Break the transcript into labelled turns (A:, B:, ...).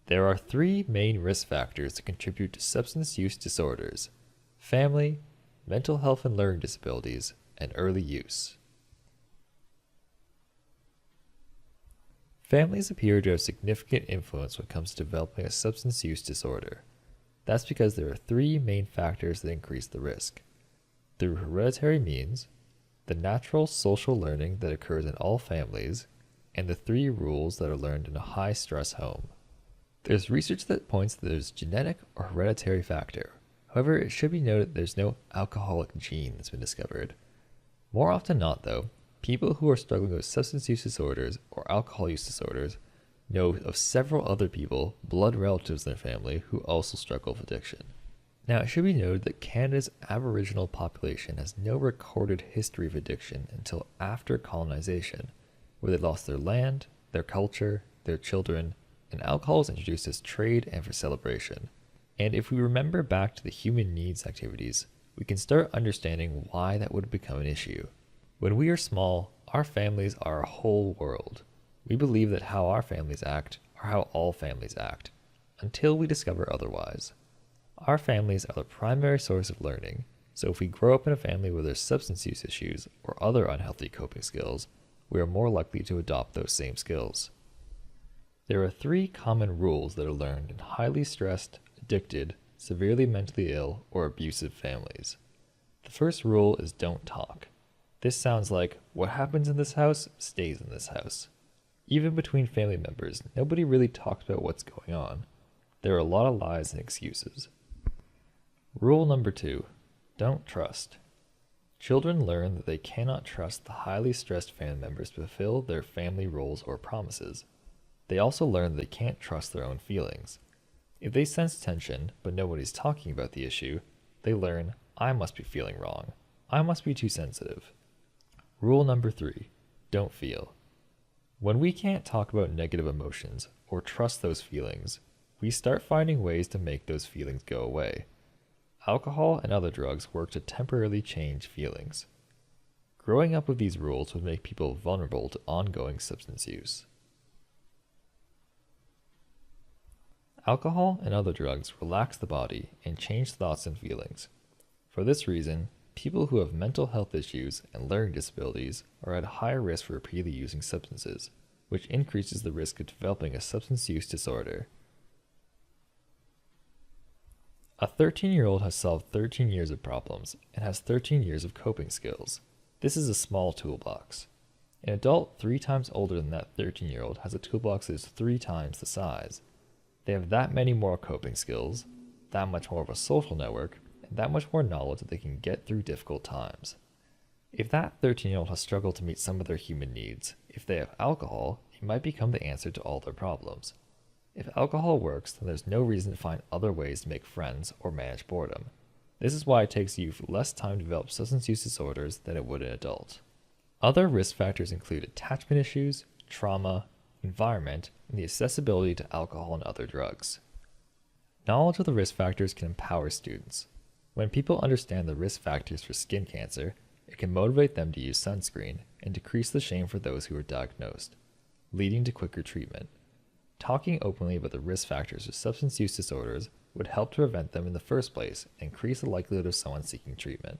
A: There are three main risk factors that contribute to substance use disorders: family, mental health and learning disabilities, and early use. Families appear to have significant influence when it comes to developing a substance use disorder. That's because there are three main factors that increase the risk: through hereditary means, the natural social learning that occurs in all families, and the three rules that are learned in a high-stress home. There's research that points that there's genetic or hereditary factor. However, it should be noted there's no alcoholic gene that's been discovered. More often not, though, people who are struggling with substance use disorders or alcohol use disorders know of several other people, blood relatives in their family, who also struggle with addiction. Now, it should be noted that Canada's Aboriginal population has no recorded history of addiction until after colonization, where they lost their land, their culture, their children, and alcohol was introduced as trade and for celebration. And if we remember back to the human needs activities, we can start understanding why that would become an issue. When we are small, our families are our whole world. We believe that how our families act are how all families act, until we discover otherwise. Our families are the primary source of learning, so if we grow up in a family where there's substance use issues or other unhealthy coping skills, we are more likely to adopt those same skills. There are three common rules that are learned in highly stressed, addicted, severely mentally ill, or abusive families. The first rule is don't talk. This sounds like, what happens in this house stays in this house. Even between family members, nobody really talks about what's going on. There are a lot of lies and excuses. Rule number 2, don't trust. Children learn that they cannot trust the highly stressed family members to fulfill their family roles or promises. They also learn that they can't trust their own feelings. If they sense tension, but nobody's talking about the issue, they learn, I must be feeling wrong. I must be too sensitive. Rule number 3, don't feel. When we can't talk about negative emotions or trust those feelings, we start finding ways to make those feelings go away. Alcohol and other drugs work to temporarily change feelings. Growing up with these rules would make people vulnerable to ongoing substance use. Alcohol and other drugs relax the body and change thoughts and feelings. For this reason, people who have mental health issues and learning disabilities are at a higher risk for repeatedly using substances, which increases the risk of developing a substance use disorder. A 13-year-old has solved 13 years of problems and has 13 years of coping skills. This is a small toolbox. An adult 3 times older than that 13-year-old has a toolbox that is 3 times the size. They have that many more coping skills, that much more of a social network, and that much more knowledge that they can get through difficult times. If that 13-year-old has struggled to meet some of their human needs, if they have alcohol, it might become the answer to all their problems. If alcohol works, then there's no reason to find other ways to make friends or manage boredom. This is why it takes youth less time to develop substance use disorders than it would an adult. Other risk factors include attachment issues, trauma, environment, and the accessibility to alcohol and other drugs. Knowledge of the risk factors can empower students. When people understand the risk factors for skin cancer, it can motivate them to use sunscreen and decrease the shame for those who are diagnosed, leading to quicker treatment. Talking openly about the risk factors for substance use disorders would help to prevent them in the first place and increase the likelihood of someone seeking treatment.